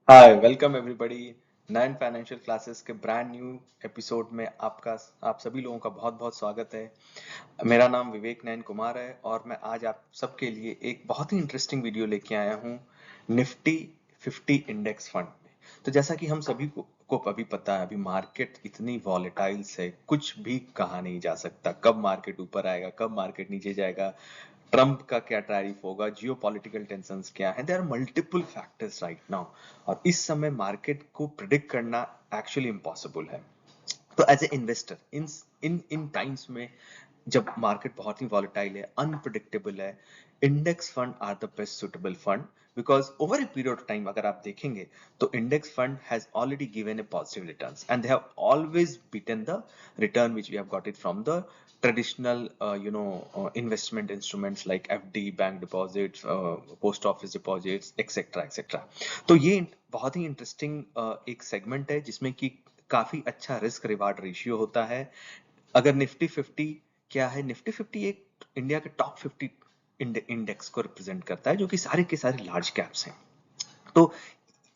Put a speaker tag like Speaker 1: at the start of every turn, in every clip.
Speaker 1: Hi welcome everybody. Nine financial classes के brand new episode में आप सभी लोगों का बहुत बहुत स्वागत है। मेरा नाम विवेक नयन कुमार है और मैं आज आप सबके लिए एक बहुत ही इंटरेस्टिंग वीडियो लेके आया हूँ निफ्टी 50 इंडेक्स फंड में। तो जैसा कि हम सभी को अभी पता है, अभी मार्केट इतनी वॉलेटाइल्स है, कुछ भी कहा नहीं जा सकता कब मार्केट ऊपर आएगा, कब मार्केट नीचे जाएगा, ट्रंप का क्या टैरिफ होगा, जियो पॉलिटिकल टेंशन क्या है। There are multiple factors right now और इस समय मार्केट को प्रिडिक्ट करना एक्चुअली इम्पॉसिबल है। तो as a investor in in in times में, जब मार्केट बहुत ही वॉलेटाइल है, अनप्रिडिक्टेबल है, index fund are the best suitable fund because over a period of time अगर आप देखेंगे तो index fund has already given a positive returns and they have always beaten the return which we have got it from the traditional investment instruments like FD, bank deposits, post office deposits, etc etc। तो ये बहुत ही interesting एक segment है जिसमें कि काफी अच्छा risk reward ratio होता है। अगर निफ्टी 50 क्या है, निफ्टी 50 एक इंडिया के टॉप 50 इंडेक्स को रिप्रेजेंट करता है जो कि सारे के सारे लार्ज कैप्स हैं। तो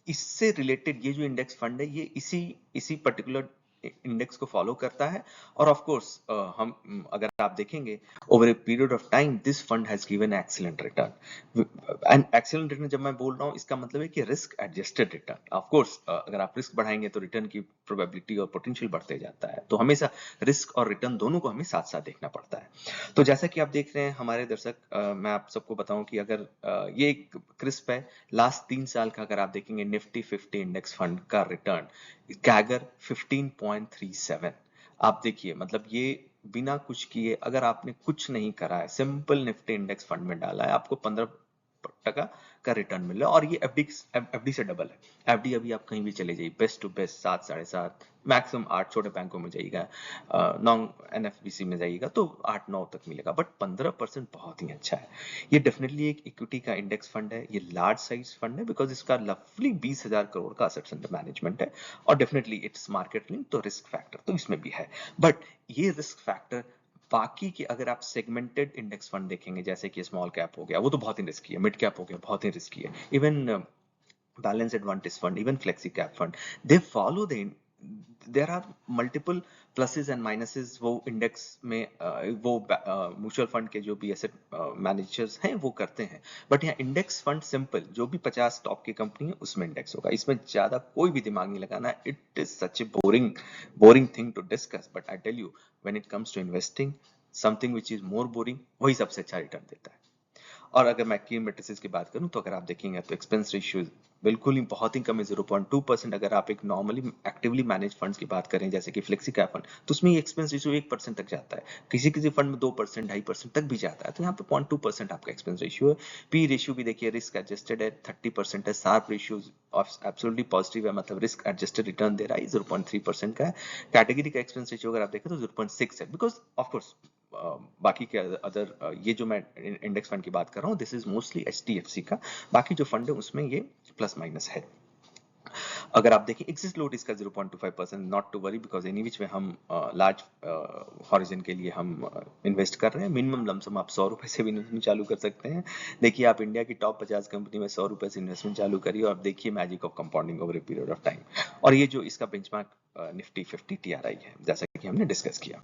Speaker 1: इससे रिलेटेड ये जो इंडेक्स फंड है ये इसी इसी पर्टिकुलर इंडेक्स को फॉलो करता है। और ऑफ कोर्स हम अगर आप देखेंगे over a period of time this fund has given excellent return. And excellent return जब मैं बोल रहा हूँ इसका मतलब है कि risk adjusted return. Of course अगर आप रिस्क बढ़ाएंगे तो रिटर्न की प्रोबेबिलिटी और पोटेंशियल बढ़ते जाता है, तो हमेशा रिस्क और रिटर्न दोनों को हमें साथ साथ देखना पड़ता है। तो जैसा कि आप देख रहे हैं हमारे दर्शक, मैं आप सबको बताऊं कि अगर ये एक क्रिस्प है लास्ट 3 साल का, अगर आप देखेंगे निफ्टी 50 इंडेक्स फंड का रिटर्न कैगर 15.37। आप देखिए मतलब ये बिना कुछ किए, अगर आपने कुछ नहीं करा है, सिंपल निफ्टी इंडेक्स फंड में डाला है, आपको 15% का रिटर्न मिल रहा है। और ये एफडी से डबल है। एफडी अभी आप कहीं भी चले जाइए, बेस्ट टू बेस्ट 7, 7.5, मैक्सिमम 8, छोटे बैंकों में जाइएगा, नॉन एनएफबीसी में जाइएगा तो 8-9 तक मिलेगा, बट 15% बहुत ही अच्छा है। ये डेफिनेटली एक इक्विटी का इंडेक्स फंड है, ये लार्ज साइज फंड है बिकॉज इसका लफली 20,000 करोड़ का असेट्स अंडर मैनेजमेंट है। और डेफिनेटली इट्स मार्केट लिंक, तो रिस्क फैक्टर तो इसमें भी है। बट ये रिस्क फैक्टर बाकी के, अगर आप सेगमेंटेड इंडेक्स फंड देखेंगे जैसे कि स्मॉल कैप हो गया, वो तो बहुत ही रिस्की है, मिड कैप हो गया बहुत ही रिस्की है, even balance advantage fund, even flexi cap fund, they follow there are multiple pluses and minuses वो इंडेक्स में वो म्यूचुअल फंड के जो भी एसेट मैनेजर्स हैं वो करते हैं। बट यहाँ इंडेक्स फंड सिंपल, जो भी 50 टॉप की कंपनी है उसमें इंडेक्स होगा, इसमें ज्यादा कोई भी दिमाग नहीं लगाना। It is such a boring thing to discuss, but I tell you when it comes to investing, something which is more boring वही सबसे अच्छा रिटर्न देता है। और अगर मैं की मेट्रिसेस की बात करूं तो अगर आप देखेंगे तो एक्सपेंस रेशियो बिल्कुल ही बहुत ही कम है, 0.2%। अगर आप एक नॉर्मली एक्टिवली मैनेज फंड्स की बात करें जैसे कि फ्लेक्सी कैप फंड, तो उसमें एक्सपेंस रेशियो 1% तक जाता है, किसी किसी फंड में 2%, 2.5% तक भी जाता है। तो यहाँ पे 0.2% आपका एक्सपेंस रेशियो है। पी रेशियो भी देखिए रिस्क एडजस्टेड है, 30% है। सार्प रेशियो एब्सोल्युटली पॉजिटिव है, मतलब रिस्क एडजस्टेड रिटर्न दे रहा है, 0.3% का है। कैटेगरी का एक्सपेंस रेशियो अगर आप देखें तो 0.6 है, बिकॉज ऑफकोर्स बाकी के अदर ये जो मैं इंडेक्स फंड की बात कर रहा हूँ दिस इज मोस्टली एचडीएफसी का, बाकी जो फंड है उसमें ये प्लस माइनस है। अगर आप देखें एग्जिट लोड इसका 0.25%, not to worry because any which में हम लार्ज हॉरिजन के लिए हम इन्वेस्ट कर रहे हैं। मिनिमम लमसम आप 100 रुपए से भी इन्वेस्टमेंट चालू कर सकते हैं। देखिए आप इंडिया की टॉप 50 कंपनी में 100 रुपए से इन्वेस्टमेंट चालू करिए और आप देखिए magic of compounding over a period of time. और ये जो इसका बेंचमार्क निफ्टी 50 टीआरआई है जैसा कि हमने डिस्कस किया,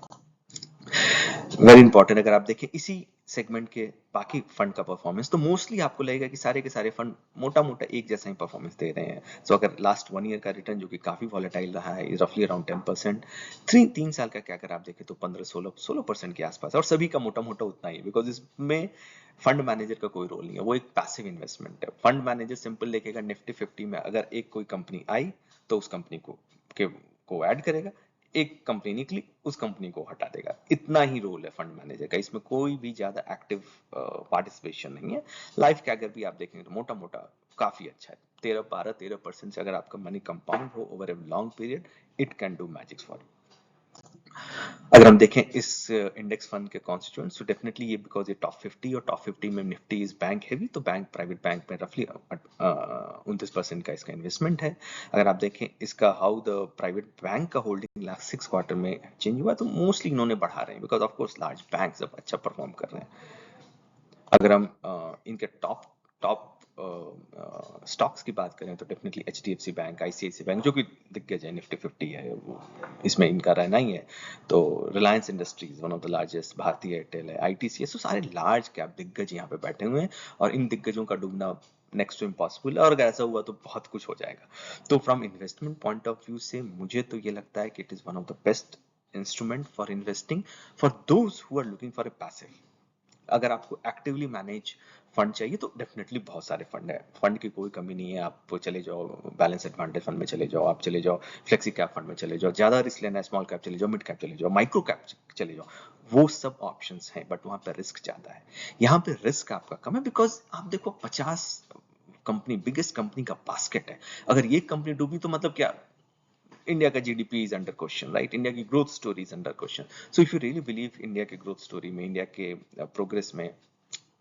Speaker 1: वेरी इंपॉर्टेंट। अगर आप देखें इसी सेगमेंट के बाकी फंड का परफॉर्मेंस, तो मोस्टली आपको लगेगा कि सारे के सारे फंड मोटा मोटा एक जैसा ही परफॉर्मेंस दे रहे हैं। सो अगर लास्ट 1 ईयर का रिटर्न जो कि काफी वॉलेटाइल रहा है, रफली अराउंड 10%। 3 साल का क्या अगर आप देखें तो 15-16% के आसपास, और सभी का मोटा मोटा उतना ही, बिकॉज इसमें फंड मैनेजर का कोई रोल नहीं है, वो एक पैसिव इन्वेस्टमेंट है। फंड मैनेजर सिंपल देखेगा निफ्टी 50 में अगर एक कोई कंपनी आई तो उस कंपनी को ऐड करेगा, एक कंपनी निकली उस कंपनी को हटा देगा, इतना ही रोल है फंड मैनेजर का। इसमें कोई भी ज्यादा एक्टिव पार्टिसिपेशन नहीं है। लाइफ का अगर भी आप देखेंगे तो मोटा मोटा काफी अच्छा है, 13-12-13% से अगर आपका मनी कंपाउंड हो over a long period, it can do magics for. अगर हम देखें इस इंडेक्स फंड के कॉन्स्टिट्यूएंट्स, तो डेफिनेटली ये बिकॉज ये टॉप 50 और टॉप 50 में निफ्टी इज बैंक हैवी, तो बैंक प्राइवेट बैंक में रफली 29% का इसका इन्वेस्टमेंट है। अगर आप देखें इसका हाउ द प्राइवेट बैंक का होल्डिंग लास्ट 6 क्वार्टर में चेंज हुआ, तो मोस्टली इन्होंने बढ़ा रहे हैं because of course large bank अब अच्छा परफॉर्म कर रहे हैं। अगर हम इनके टॉप टॉप स्टॉक्स की बात करें तो definitely HDFC bank, ICICI bank जो कि दिग्गज है, निफ्टी 50 है वो, इसमें इनका रहना ही है। तो Reliance industries one of the largest, भारतीय एयरटेल है, ITCS, तो सारे लार्ज कैप दिग्गज यहाँ पे बैठे हुए हैं और इन दिग्गजों का डूबना नेक्स्ट टू इम्पॉसिबल है, और अगर ऐसा हुआ तो बहुत कुछ हो जाएगा। तो from investment point of view से मुझे तो ये लगता है कि it is one of the best instrument for investing for those who are looking for a passive. अगर आपको एक्टिवली मैनेज फंड चाहिए तो डेफिनेटली बहुत सारे फंड है, फंड की कोई कमी नहीं है। आप चले जाओ बैलेंस एडवांटेज फंड में चले जाओ, आप चले जाओ फ्लेक्सी कैप फंड में चले जाओ, ज्यादा रिस्क लेना है स्मॉल कैप चले जाओ, मिड कैप चले जाओ, माइक्रो कैप चले जाओ, वो सब ऑप्शंस हैं, बट वहां पे रिस्क ज्यादा है। यहाँ पे रिस्क आपका कम है बिकॉज आप देखो 50 कंपनी, बिगेस्ट कंपनी का बास्केट है। अगर ये कंपनी डूबी तो मतलब क्या, इंडिया का GDP is under question, right? India की growth story is under question. So if you really believe India के ग्रोथ स्टोरी में, इंडिया के प्रोग्रेस में,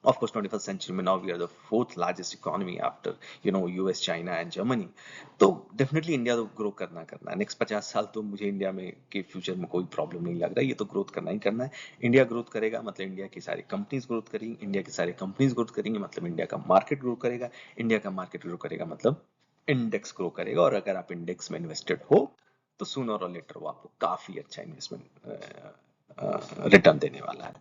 Speaker 1: of course 21st century में now we are the fourth largest economy after US, China and Germany, तो definitely India तो grow करना है। Next 50 साल तो मुझे इंडिया में के फ्यूचर में कोई प्रॉब्लम नहीं लग रहा है, ये तो ग्रोथ करना ही करना है। इंडिया ग्रोथ करेगा मतलब इंडिया की सारी कंपनीज ग्रोथ करेंगी, इंडिया की सारी कंपनीज ग्रोथ करेंगी मतलब इंडिया का मार्केट ग्रो करेगा, इंडिया का मार्केट ग्रो करेगा मतलब इंडेक्स ग्रो करेगा, और अगर आप इंडेक्स में इन्वेस्टेड हो तो सूनर और लेटर वो आपको काफी अच्छा इन्वेस्टमेंट रिटर्न देने वाला है।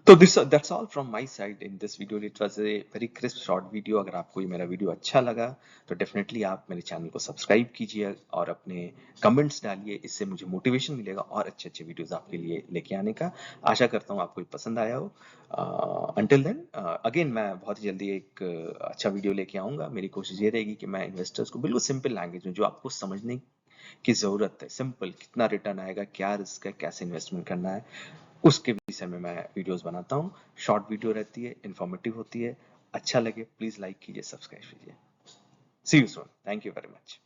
Speaker 1: तो that's all from my side in this video. It was a very crisp short video. अगर आपको ये मेरा वीडियो अच्छा लगा तो डेफिनेटली आप मेरे चैनल को सब्सक्राइब कीजिए और अपने कमेंट्स डालिए, इससे मुझे मोटिवेशन मिलेगा और अच्छे अच्छे वीडियोस आपके लिए लेके आने का। आशा करता हूँ आपको ये पसंद आया हो। अंटिल देन अगेन मैं बहुत ही जल्दी एक अच्छा वीडियो लेके आऊंगा। मेरी कोशिश ये रहेगी कि मैं इन्वेस्टर्स को बिल्कुल सिंपल लैंग्वेज में, जो आपको समझने की जरूरत है, सिंपल, कितना रिटर्न आएगा, क्या रिस्क है, कैसे इन्वेस्टमेंट करना है, उसके विषय में मैं वीडियोस बनाता हूँ। शॉर्ट वीडियो रहती है, इंफॉर्मेटिव होती है। अच्छा लगे प्लीज लाइक कीजिए, सब्सक्राइब कीजिए। See you soon, thank you very much.